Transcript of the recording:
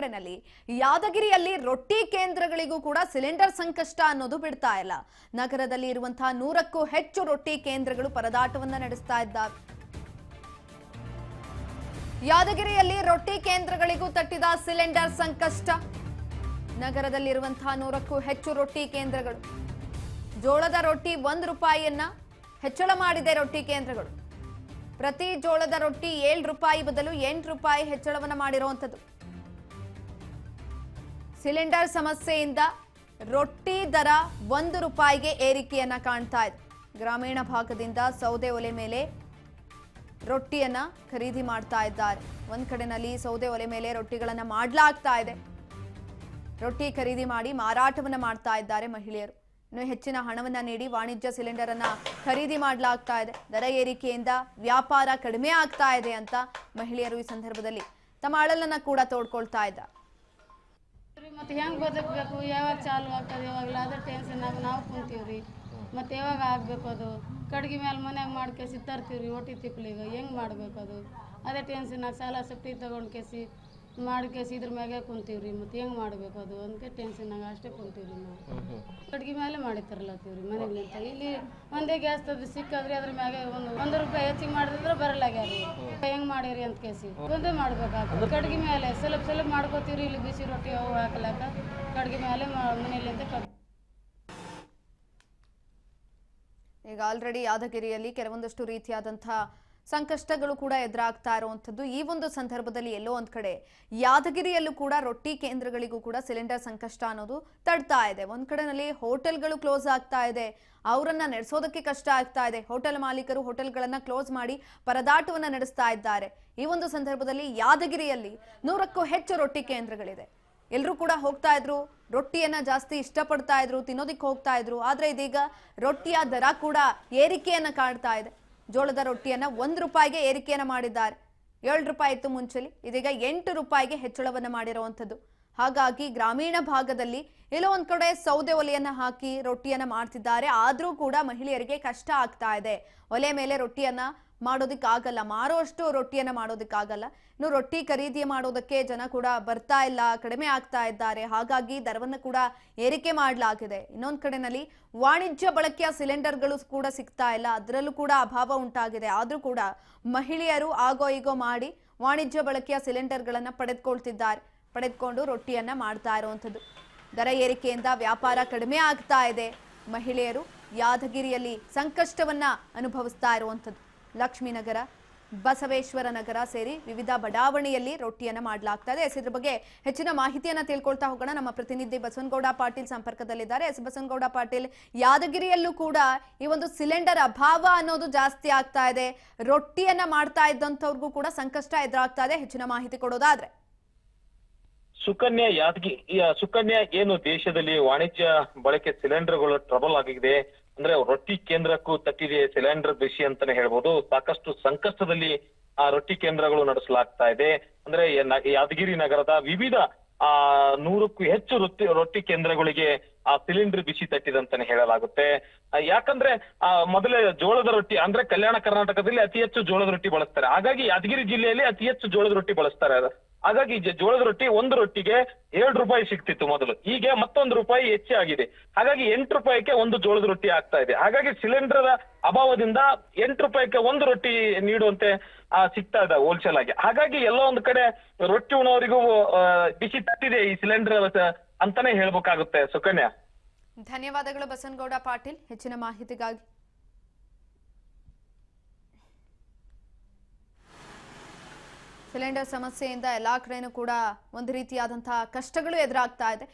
ಕಡೆನಲ್ಲಿ ಯಾದಗಿರಿಯಲ್ಲಿ ರೊಟ್ಟಿ ಕೇಂದ್ರಗಳಿಗೂ ಕೂಡ ಸಿಲಿಂಡರ್ ಸಂಕಷ್ಟ ಅನ್ನೋದು ಬಿಡ್ತಾ ಇಲ್ಲ. ನಗರದಲ್ಲಿ ಇರುವಂತಹ 100ಕ್ಕೂ ಹೆಚ್ಚು ರೊಟ್ಟಿ ಕೇಂದ್ರಗಳು ಪರದಾಟವನ್ನ ನಡೆಸ್ತಾ ಇದ್ದಾವೆ. ಯಾದಗಿರಿಯಲ್ಲಿ ರೊಟ್ಟಿ ಕೇಂದ್ರಗಳಿಗೂ ತಟ್ಟಿದ ಸಿಲಿಂಡರ್ ಸಂಕಷ್ಟ. ನಗರದಲ್ಲಿರುವಂತಹ 100ಕ್ಕೂ ಹೆಚ್ಚು ರೊಟ್ಟಿ ಕೇಂದ್ರಗಳು. ಜೋಳದ ರೊಟ್ಟಿ 1 ರೂಪಾಯಿಯನ್ನ ಹೆಚ್ಚಳ ಮಾಡಿದೆ ರೊಟ್ಟಿ ಕೇಂದ್ರಗಳು. ಪ್ರತಿ ಜೋಳದ ರೊಟ್ಟಿ 7 ರೂಪಾಯಿ ಬದಲು 8 ರೂಪಾಯಿ ಹೆಚ್ಚಳವನ್ನ ಮಾಡಿರುವಂಥದ್ದು. ಸಿಲಿಂಡರ್ ಸಮಸ್ಯೆಯಿಂದ ರೊಟ್ಟಿ ದರ 1 ರೂಪಾಯಿಗೆ ಏರಿಕೆಯನ್ನ ಕಾಣ್ತಾ ಇದೆ. ಗ್ರಾಮೀಣ ಭಾಗದಿಂದ ಸೌದೆ ಒಲೆ ಮೇಲೆ ರೊಟ್ಟಿಯನ್ನ ಖರೀದಿ ಮಾಡ್ತಾ ಇದ್ದಾರೆ. ಒಂದ್ ಕಡೆನಲ್ಲಿ ಸೌದೆ ಒಲೆ ಮೇಲೆ ರೊಟ್ಟಿಗಳನ್ನ ಮಾಡಲಾಗ್ತಾ ಇದೆ. ರೊಟ್ಟಿ ಖರೀದಿ ಮಾಡಿ ಮಾರಾಟವನ್ನ ಮಾಡ್ತಾ ಇದ್ದಾರೆ ಮಹಿಳೆಯರು. ಇನ್ನು ಹೆಚ್ಚಿನ ಹಣವನ್ನ ನೀಡಿ ವಾಣಿಜ್ಯ ಸಿಲಿಂಡರ್ ಅನ್ನ ಖರೀದಿ ಮಾಡಲಾಗ್ತಾ ಇದೆ. ದರ ಏರಿಕೆಯಿಂದ ವ್ಯಾಪಾರ ಕಡಿಮೆ ಆಗ್ತಾ ಇದೆ ಅಂತ ಮಹಿಳೆಯರು ಈ ಸಂದರ್ಭದಲ್ಲಿ ತಮ್ಮ ಅಳಲನ್ನ ಕೂಡ ತೋಡ್ಕೊಳ್ತಾ ಇದ್ದಾರೆ. ಮತ್ತೆ ಹೆಂಗ್ ಬದುಕಬೇಕು, ಯಾವಾಗ ಚಾಲು ಆಗ್ತದೆ, ಯಾವಾಗಲ ಅದ್ರ ಟೆನ್ಷನ್ ಆಗಿ ನಾವು ಕುಂತೀವ್ರಿ. ಮತ್ತೆ ಯಾವಾಗ ಆಗ್ಬೇಕು, ಅದು ಕಡ್ಗಿ ಮೇಲೆ ಮನ್ಯಾಗ ಮಾಡ್ಕೇಸಿ ತರ್ತೀವ್ರಿ ಹೊಟ್ಟಿ ತಿಪ್ಪಲಿಗೆ ಹೆಂಗ್ ಮಾಡ್ಬೇಕು, ಅದು ಅದೇ ಟೆನ್ಷನ್ ಆಗಿ ಸಾಲ ಸಪ್ಟಿ ತಗೊಂಡ್ ಕೇಸಿ ಮಾಡ್ಕೇಸಿ ಇದ್ರ ಮ್ಯಾಗೆ ಕುಂತೀವ್ರಿ. ಮತ್ತೆ ಹೆಂಗ್ ಮಾಡ್ಬೇಕು ಅದು ಅಂತ ಟೆನ್ಷನ್ ಆಗಿ ಅಷ್ಟೇ ಕುಂತೀವ್ರಿ. ನಾವು ಕಡ್ಗಿ ಮೇಲೆ ಮಾಡಿ ತರಲತ್ತೀವ್ರಿ ಮನೆಗಳಿಂದ. ಇಲ್ಲಿ ಒಂದೇ ಗ್ಯಾಸ್ ತದ್ದು ಸಿಕ್ಕಾದ್ರಿ ಅದ್ರ ಮ್ಯಾಗೆ ಒಂದು ರೂಪಾಯಿ ಹೆಚ್ಚಿಗೆ ಮಾಡಿದ್ರೆ ಬರಲಾಗ್ಯಾರಿ. ಹೆಂಗ್ ಮಾಡಿರಿ ಅಂತ ಕೇಸಿ ಒಂದೇ ಮಾಡ್ಬೇಕಾಗ್ತದೆ. ಕಡ್ಗಿ ಮೇಲೆ ಸ್ವಲ್ಪ ಮಾಡ್ಕೋತೀವ್ರಿ. ಇಲ್ಲಿ ಬಿಸಿ ರೊಟ್ಟಿ ಅವು ಹಾಕಲಾಕ ಕಡ್ಗಿ ಮೇಲೆ ಮನೆಯಲ್ಲಿಂದ ಈಗ ಆಲ್ರೆಡಿ ಯಾದಗಿರಿಯಲ್ಲಿ ಕೆಲವೊಂದಷ್ಟು ರೀತಿಯಾದಂತಹ ಸಂಕಷ್ಟಗಳು ಕೂಡ ಎದುರಾಗ್ತಾ ಇರುವಂಥದ್ದು. ಈ ಒಂದು ಸಂದರ್ಭದಲ್ಲಿ ಎಲ್ಲೋ ಒಂದ್ ಕಡೆ ಯಾದಗಿರಿಯಲ್ಲೂ ಕೂಡ ರೊಟ್ಟಿ ಕೇಂದ್ರಗಳಿಗೂ ಕೂಡ ಸಿಲಿಂಡರ್ ಸಂಕಷ್ಟ ಅನ್ನೋದು ತಡ್ತಾ ಇದೆ. ಒಂದ್ ಕಡೆನಲ್ಲಿ ಹೋಟೆಲ್ಗಳು ಕ್ಲೋಸ್ ಆಗ್ತಾ ಇದೆ, ಅವರನ್ನ ನಡೆಸೋದಕ್ಕೆ ಕಷ್ಟ ಆಗ್ತಾ ಇದೆ. ಹೋಟೆಲ್ ಮಾಲೀಕರು ಹೋಟೆಲ್ಗಳನ್ನ ಕ್ಲೋಸ್ ಮಾಡಿ ಪರದಾಟವನ್ನ ನಡೆಸ್ತಾ ಇದ್ದಾರೆ. ಈ ಒಂದು ಸಂದರ್ಭದಲ್ಲಿ ಯಾದಗಿರಿಯಲ್ಲಿ 100ಕ್ಕೂ ಹೆಚ್ಚು ರೊಟ್ಟಿ ಕೇಂದ್ರಗಳಿದೆ. ಎಲ್ಲರೂ ಕೂಡ ಹೋಗ್ತಾ ಇದ್ರು, ರೊಟ್ಟಿಯನ್ನ ಜಾಸ್ತಿ ಇಷ್ಟಪಡ್ತಾ ಇದ್ರು, ತಿನ್ನೋದಿಕ್ಕೆ ಹೋಗ್ತಾ ಇದ್ರು. ಆದ್ರೆ ಇದೀಗ ರೊಟ್ಟಿಯ ದರ ಕೂಡ ಏರಿಕೆಯನ್ನ ಕಾಣ್ತಾ ಇದೆ. ಜೋಳದ ರೊಟ್ಟಿಯನ್ನ 1 ರೂಪಾಯಿಗೆ ಏರಿಕೆಯನ್ನ ಮಾಡಿದ್ದಾರೆ. 7 ರೂಪಾಯಿ ಇತ್ತು ಮುಂಚೆಲಿ, ಇದೀಗ 8 ರೂಪಾಯಿಗೆ ಹೆಚ್ಚಳವನ್ನ ಮಾಡಿರುವಂಥದ್ದು. ಹಾಗಾಗಿ ಗ್ರಾಮೀಣ ಭಾಗದಲ್ಲಿ ಎಲ್ಲೋ ಒಂದ್ ಕಡೆ ಸೌದೆ ಒಲೆಯನ್ನ ಹಾಕಿ ರೊಟ್ಟಿಯನ್ನ ಮಾಡ್ತಿದ್ದಾರೆ. ಆದ್ರೂ ಕೂಡ ಮಹಿಳೆಯರಿಗೆ ಕಷ್ಟ ಆಗ್ತಾ ಇದೆ. ಒಲೆ ಮೇಲೆ ರೊಟ್ಟಿಯನ್ನ ಮಾಡೋದಿಕ್ಕಾಗಲ್ಲ, ಮಾರುವಷ್ಟು ರೊಟ್ಟಿಯನ್ನ ಮಾಡೋದಿಕ್ಕಾಗಲ್ಲ. ಇನ್ನು ರೊಟ್ಟಿ ಖರೀದಿ ಮಾಡೋದಕ್ಕೆ ಜನ ಕೂಡ ಬರ್ತಾ ಇಲ್ಲ, ಕಡಿಮೆ ಆಗ್ತಾ ಇದ್ದಾರೆ. ಹಾಗಾಗಿ ದರವನ್ನು ಕೂಡ ಏರಿಕೆ ಮಾಡಲಾಗಿದೆ. ಇನ್ನೊಂದ್ ಕಡೆನಲ್ಲಿ ವಾಣಿಜ್ಯ ಬಳಕೆಯ ಸಿಲಿಂಡರ್ಗಳು ಕೂಡ ಸಿಗ್ತಾ ಇಲ್ಲ, ಅದರಲ್ಲೂ ಕೂಡ ಅಭಾವ ಉಂಟಾಗಿದೆ. ಆದ್ರೂ ಕೂಡ ಮಹಿಳೆಯರು ಆಗೋ ಈಗೋ ಮಾಡಿ ವಾಣಿಜ್ಯ ಬಳಕೆಯ ಸಿಲಿಂಡರ್ಗಳನ್ನ ಪಡೆದುಕೊಂಡು ರೊಟ್ಟಿಯನ್ನ ಮಾಡ್ತಾ ಇರುವಂಥದ್ದು. ದರ ಏರಿಕೆಯಿಂದ ವ್ಯಾಪಾರ ಕಡಿಮೆ ಆಗ್ತಾ ಇದೆ. ಮಹಿಳೆಯರು ಯಾದಗಿರಿಯಲ್ಲಿ ಸಂಕಷ್ಟವನ್ನ ಅನುಭವಿಸ್ತಾ ಇರುವಂಥದ್ದು. ಲಕ್ಷ್ಮೀನಗರ, ಬಸವೇಶ್ವರ ನಗರ ಸೇರಿ ವಿವಿಧ ಬಡಾವಣೆಯಲ್ಲಿ ರೊಟ್ಟಿಯನ್ನ ಮಾಡಲಾಗ್ತಾ ಇದೆ. ಇದ್ರ ಬಗ್ಗೆ ಹೆಚ್ಚಿನ ಮಾಹಿತಿಯನ್ನ ತಿಳ್ಕೊಳ್ತಾ ಹೋಗೋಣ. ನಮ್ಮ ಪ್ರತಿನಿಧಿ ಬಸವನಗೌಡ ಪಾಟೀಲ್ ಸಂಪರ್ಕದಲ್ಲಿದ್ದಾರೆ. ಬಸವನಗೌಡ ಪಾಟೀಲ್, ಯಾದಗಿರಿಯಲ್ಲೂ ಕೂಡ ಈ ಒಂದು ಸಿಲಿಂಡರ್ ಅಭಾವ ಅನ್ನೋದು ಜಾಸ್ತಿ ಆಗ್ತಾ ಇದೆ. ರೊಟ್ಟಿಯನ್ನ ಮಾಡ್ತಾ ಇದ್ದಂಥವ್ರಿಗೂ ಕೂಡ ಸಂಕಷ್ಟ ಎದುರಾಗ್ತಾ ಇದೆ. ಹೆಚ್ಚಿನ ಮಾಹಿತಿ ಕೊಡೋದಾದ್ರೆ ಸುಕನ್ಯಾ ಏನು ದೇಶದಲ್ಲಿ ವಾಣಿಜ್ಯ ಬಳಕೆ ಸಿಲಿಂಡರ್ಗಳು ಟ್ರಬಲ್ ಆಗಿದೆ, ಅಂದ್ರೆ ರೊಟ್ಟಿ ಕೇಂದ್ರಕ್ಕೂ ತಟ್ಟಿದೆ ಸಿಲಿಂಡರ್ ಬಿಸಿ ಅಂತಾನೆ ಹೇಳ್ಬೋದು. ಸಾಕಷ್ಟು ಸಂಕಷ್ಟದಲ್ಲಿ ಆ ರೊಟ್ಟಿ ಕೇಂದ್ರಗಳು ನಡೆಸಲಾಗ್ತಾ ಇದೆ. ಅಂದ್ರೆ ಯಾದಗಿರಿ ನಗರದ ವಿವಿಧ 100ಕ್ಕೂ ಹೆಚ್ಚು ರೊಟ್ಟಿ ಕೇಂದ್ರಗಳಿಗೆ ಆ ಸಿಲಿಂಡರ್ ಬಿಸಿ ತಟ್ಟಿದಂತಾನೆ ಹೇಳಲಾಗುತ್ತೆ. ಯಾಕಂದ್ರೆ ಮೊದಲೇ ಜೋಳದ ರೊಟ್ಟಿ ಅಂದ್ರೆ ಕಲ್ಯಾಣ ಕರ್ನಾಟಕದಲ್ಲಿ ಅತಿ ಹೆಚ್ಚು ಜೋಳದ ರೊಟ್ಟಿ ಬಳಸ್ತಾರೆ. ಹಾಗಾಗಿ ಯಾದಗಿರಿ ಜಿಲ್ಲೆಯಲ್ಲಿ ಅತಿ ಹೆಚ್ಚು ಜೋಳದ ರೊಟ್ಟಿ ಬಳಸ್ತಾರೆ. ಹಾಗಾಗಿ ಜೋಳದ ರೊಟ್ಟಿ 1 ರೊಟ್ಟಿಗೆ 7 ರೂಪಾಯಿ ಸಿಗ್ತಿತ್ತು ಮೊದಲು, ಈಗ ಮತ್ತೊಂದು ರೂಪಾಯಿ ಹೆಚ್ಚಾಗಿದೆ. ಹಾಗಾಗಿ 8 ರೂಪಾಯಿಗೆ 1 ಜೋಳದ ರೊಟ್ಟಿ ಆಗ್ತಾ ಇದೆ. ಹಾಗಾಗಿ ಸಿಲಿಂಡರ್ ಅಭಾವದಿಂದ 8 ರೂಪಾಯಿಗೆ 1 ರೊಟ್ಟಿ ನೀಡುವಂತೆ ಸಿಗ್ತಾ ಇದೆ ಹೋಲ್ಸೇಲ್ ಆಗಿ. ಹಾಗಾಗಿ ಎಲ್ಲೋ ಒಂದು ಕಡೆ ರೊಟ್ಟಿ ಉಣೋರಿಗೂ ಬಿಸಿ ತಟ್ಟಿದೆ ಈ ಸಿಲಿಂಡರ್ ಅಂತಾನೆ ಹೇಳ್ಬೇಕಾಗುತ್ತೆ. ಸುಕನ್ಯಾ, ಧನ್ಯವಾದಗಳು ಬಸವನಗೌಡ ಪಾಟೀಲ್ ಹೆಚ್ಚಿನ ಮಾಹಿತಿಗಾಗಿ. ಸಿಲಿಂಡರ್ ಸಮಸ್ಯೆಯಿಂದ ಎಲ್ಲಾ ಕಡೆನೂ ಕೂಡ ಒಂದು ರೀತಿಯಾದಂತಹ ಕಷ್ಟಗಳು ಎದುರಾಗ್ತಾ ಇದೆ.